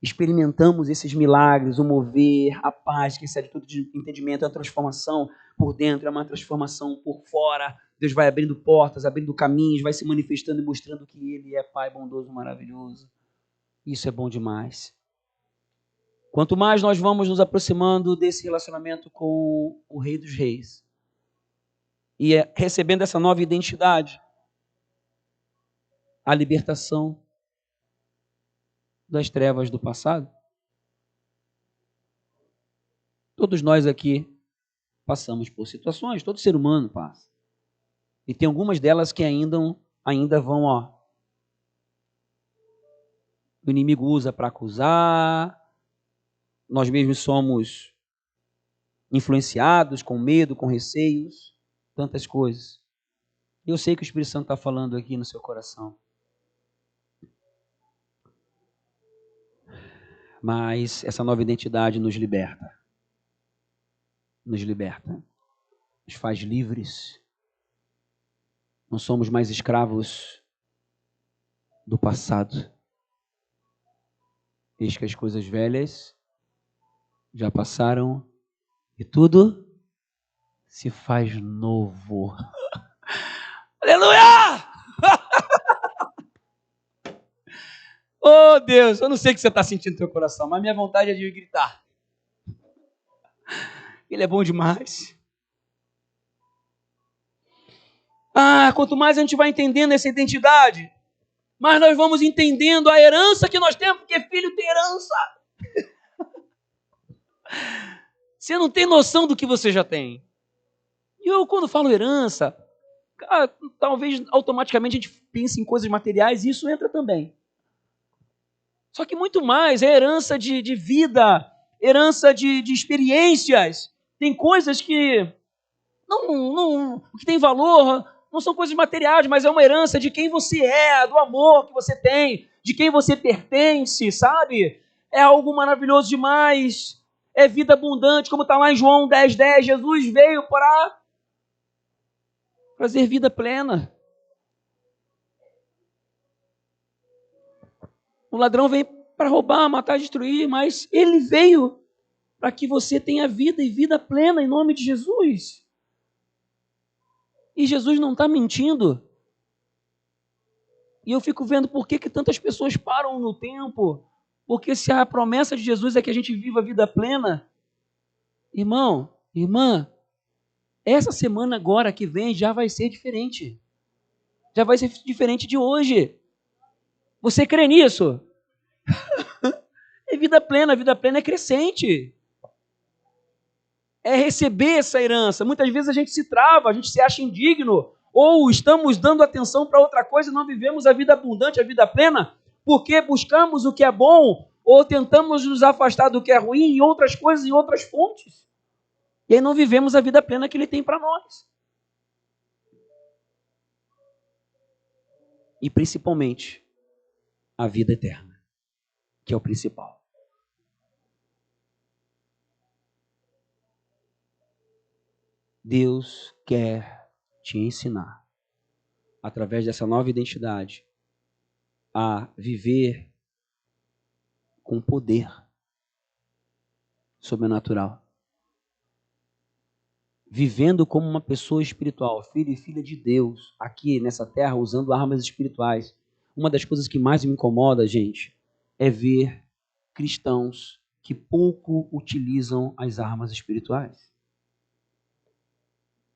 Experimentamos esses milagres, o mover, a paz, que excede todo de entendimento, é uma transformação por dentro, é uma transformação por fora. Deus vai abrindo portas, abrindo caminhos, vai se manifestando e mostrando que Ele é Pai bondoso, maravilhoso. Isso é bom demais. Quanto mais nós vamos nos aproximando desse relacionamento com o Rei dos Reis e recebendo essa nova identidade, a libertação das trevas do passado. Todos nós aqui passamos por situações, todo ser humano passa. E tem algumas delas que ainda vão, o inimigo usa para acusar, nós mesmos somos influenciados com medo, com receios, tantas coisas. Eu sei que o Espírito Santo está falando aqui no seu coração. Mas essa nova identidade nos liberta. Nos liberta. Nos faz livres. Não somos mais escravos do passado. Eis que as coisas velhas já passaram e tudo se faz novo. Aleluia! Oh Deus, eu não sei o que você está sentindo no teu coração, mas minha vontade é de gritar. Ele é bom demais. Quanto mais a gente vai entendendo essa identidade, mais nós vamos entendendo a herança que nós temos, porque filho tem herança. Você não tem noção do que você já tem. E eu, quando falo herança, talvez automaticamente a gente pense em coisas materiais, e isso entra também. Só que muito mais, é herança de vida, herança de experiências. Tem coisas que que tem valor, não são coisas materiais, mas é uma herança de quem você é, do amor que você tem, de quem você pertence, sabe? É algo maravilhoso demais. É vida abundante, como está lá em João 10:10. Jesus veio para trazer vida plena. O ladrão vem para roubar, matar, destruir, mas ele veio para que você tenha vida e vida plena em nome de Jesus. E Jesus não está mentindo. E eu fico vendo por que tantas pessoas param no tempo. Porque se a promessa de Jesus é que a gente viva a vida plena, irmão, irmã, essa semana agora que vem já vai ser diferente. Já vai ser diferente de hoje. Você crê nisso? É vida plena é crescente. É receber essa herança. Muitas vezes a gente se trava, a gente se acha indigno, ou estamos dando atenção para outra coisa e não vivemos a vida abundante, a vida plena, porque buscamos o que é bom, ou tentamos nos afastar do que é ruim em outras coisas, em outras fontes. E aí não vivemos a vida plena que Ele tem para nós. E principalmente, a vida eterna, que é o principal. Deus quer te ensinar, através dessa nova identidade, a viver com poder sobrenatural. Vivendo como uma pessoa espiritual, filho e filha de Deus, aqui nessa terra, usando armas espirituais. Uma das coisas que mais me incomoda, gente, é ver cristãos que pouco utilizam as armas espirituais.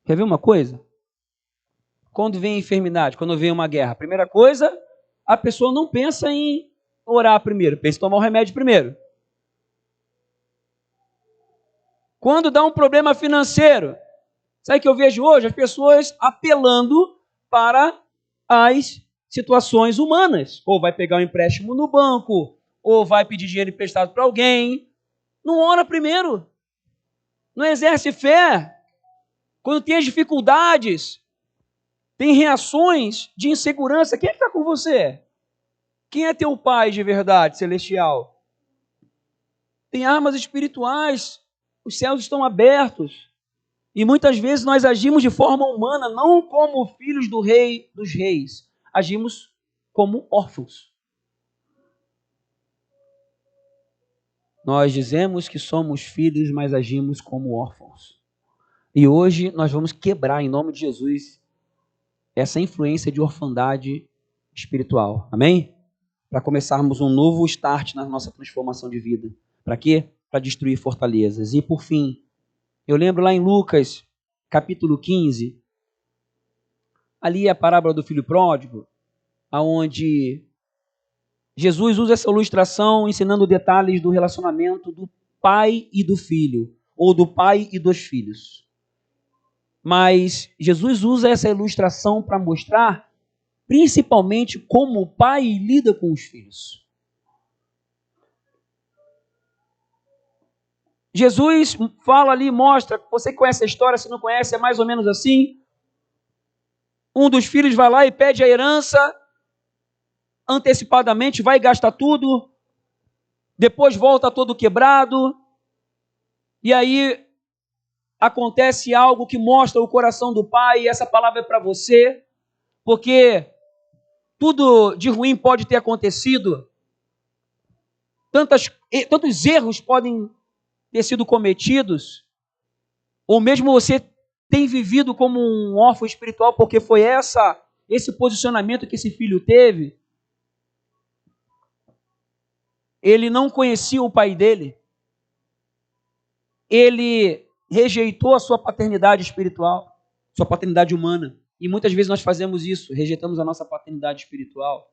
Quer ver uma coisa? quando vem enfermidade, quando vem uma guerra? Primeira coisa, a pessoa não pensa em orar primeiro, pensa em tomar o remédio primeiro. Quando dá um problema financeiro, sabe o que eu vejo hoje? As pessoas apelando para as situações humanas. Ou vai pegar um empréstimo no banco, ou vai pedir dinheiro emprestado para alguém. Não ora primeiro. Não exerce fé. Quando tem as dificuldades, tem reações de insegurança. Quem é que está com você? Quem é teu pai de verdade, celestial? Tem armas espirituais. Os céus estão abertos. E muitas vezes nós agimos de forma humana, não como filhos do rei dos reis. Agimos como órfãos. Nós dizemos que somos filhos, mas agimos como órfãos. E hoje nós vamos quebrar, em nome de Jesus, essa influência de orfandade espiritual. Amém? Para começarmos um novo start na nossa transformação de vida. Para quê? Para destruir fortalezas. E por fim, eu lembro lá em Lucas, capítulo 15, ali é a parábola do filho pródigo, onde Jesus usa essa ilustração ensinando detalhes do relacionamento do pai e do filho, ou do pai e dos filhos. Mas Jesus usa essa ilustração para mostrar principalmente como o pai lida com os filhos. Jesus fala ali, mostra, você conhece a história, se não conhece, é mais ou menos assim. Um dos filhos vai lá e pede a herança, antecipadamente, vai gastar tudo, depois volta todo quebrado, e aí acontece algo que mostra o coração do pai, e essa palavra é para você, porque tudo de ruim pode ter acontecido, tantos erros podem ter sido cometidos, ou mesmo você tem vivido como um órfão espiritual, porque foi esse posicionamento que esse filho teve. Ele não conhecia o pai dele, ele rejeitou a sua paternidade espiritual, sua paternidade humana. E muitas vezes nós fazemos isso, rejeitamos a nossa paternidade espiritual.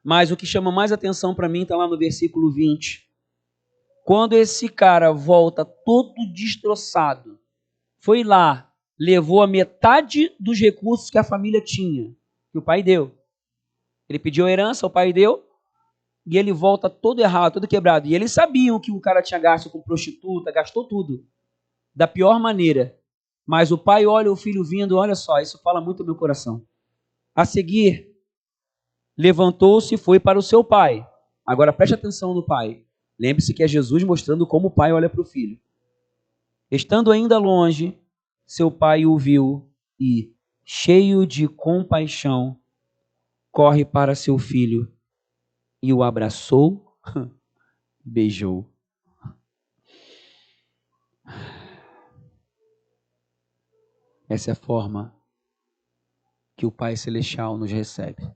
Mas o que chama mais atenção para mim está lá no versículo 20. Quando esse cara volta todo destroçado, foi lá, levou a metade dos recursos que a família tinha, que o pai deu. Ele pediu a herança, o pai deu, e ele volta todo errado, todo quebrado. E eles sabiam que o cara tinha gasto com prostituta, gastou tudo, da pior maneira. Mas o pai olha o filho vindo, olha só, isso fala muito no meu coração. A seguir, levantou-se e foi para o seu pai. Agora preste atenção no pai. Lembre-se que é Jesus mostrando como o pai olha para o filho. Estando ainda longe, seu pai o viu e, cheio de compaixão, corre para seu filho e o abraçou, beijou. Essa é a forma que o Pai Celestial nos recebe.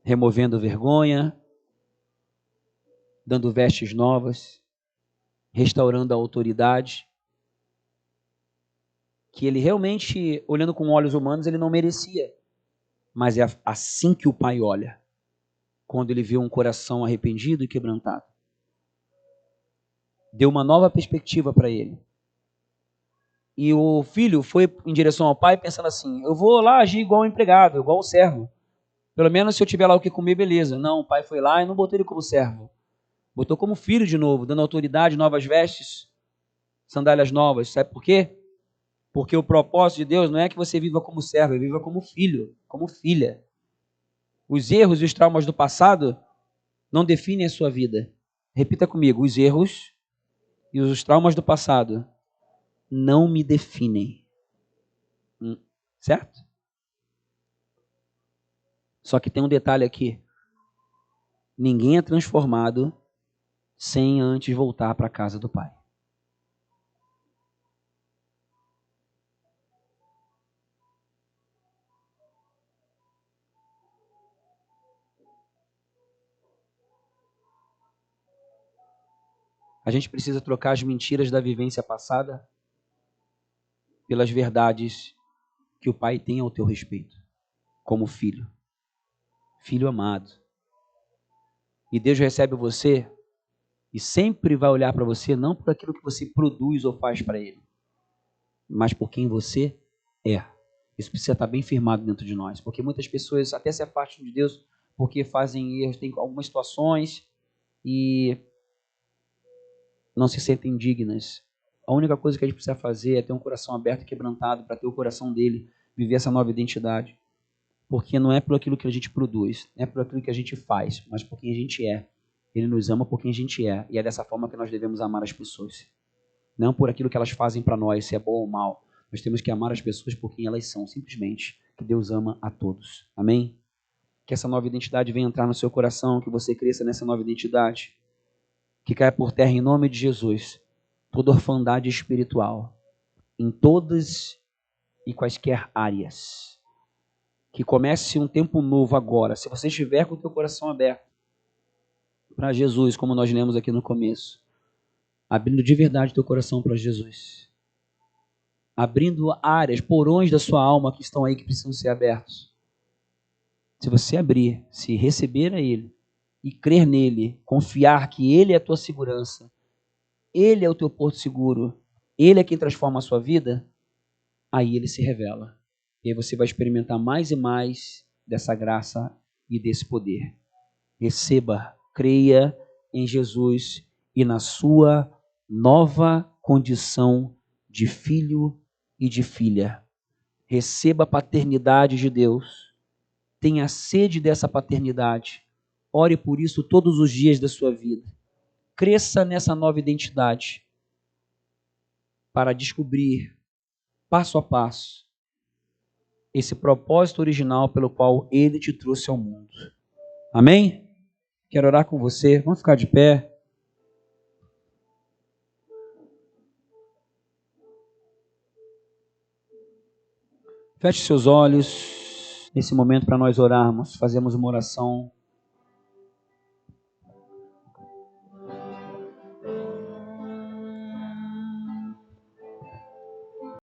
Removendo vergonha, dando vestes novas, restaurando a autoridade, que ele realmente, olhando com olhos humanos, ele não merecia. Mas é assim que o Pai olha, quando ele vê um coração arrependido e quebrantado. Deu uma nova perspectiva para ele. E o filho foi em direção ao pai pensando assim, eu vou lá agir igual um empregado, igual um servo. Pelo menos se eu tiver lá o que comer, beleza. Não, o pai foi lá e não botou ele como servo. Botou como filho de novo, dando autoridade, novas vestes, sandálias novas. Sabe por quê? Porque o propósito de Deus não é que você viva como servo, é viva como filho, como filha. Os erros e os traumas do passado não definem a sua vida. Repita comigo, os erros e os traumas do passado não me definem. Certo? Só que tem um detalhe aqui. Ninguém é transformado sem antes voltar para a casa do Pai. A gente precisa trocar as mentiras da vivência passada pelas verdades que o Pai tem ao teu respeito, como filho. Filho amado. E Deus recebe você e sempre vai olhar para você não por aquilo que você produz ou faz para Ele, mas por quem você é. Isso precisa estar bem firmado dentro de nós, porque muitas pessoas até se afastam de Deus porque fazem erros, tem algumas situações e não se sentem dignas. A única coisa que a gente precisa fazer é ter um coração aberto e quebrantado para ter o coração dele, viver essa nova identidade. Porque não é por aquilo que a gente produz, não é por aquilo que a gente faz, mas por quem a gente é. Ele nos ama por quem a gente é, e é dessa forma que nós devemos amar as pessoas. Não por aquilo que elas fazem para nós, se é bom ou mal. Nós temos que amar as pessoas por quem elas são, simplesmente. Que Deus ama a todos. Amém? Que essa nova identidade venha entrar no seu coração, que você cresça nessa nova identidade. Que caia por terra em nome de Jesus toda orfandade espiritual, em todas e quaisquer áreas. Que comece um tempo novo agora, se você estiver com o teu coração aberto para Jesus, como nós lemos aqui no começo, abrindo de verdade teu coração para Jesus, abrindo áreas, porões da sua alma que estão aí, que precisam ser abertos. Se você abrir, se receber a Ele e crer nele, confiar que Ele é a tua segurança, Ele é o teu porto seguro, Ele é quem transforma a sua vida, aí Ele se revela. E aí você vai experimentar mais e mais dessa graça e desse poder. Receba, creia em Jesus e na sua nova condição de filho e de filha. Receba a paternidade de Deus. Tenha sede dessa paternidade. Ore por isso todos os dias da sua vida. Cresça nessa nova identidade para descobrir, passo a passo, esse propósito original pelo qual Ele te trouxe ao mundo. Amém? Quero orar com você. Vamos ficar de pé. Feche seus olhos nesse momento para nós orarmos. Fazemos uma oração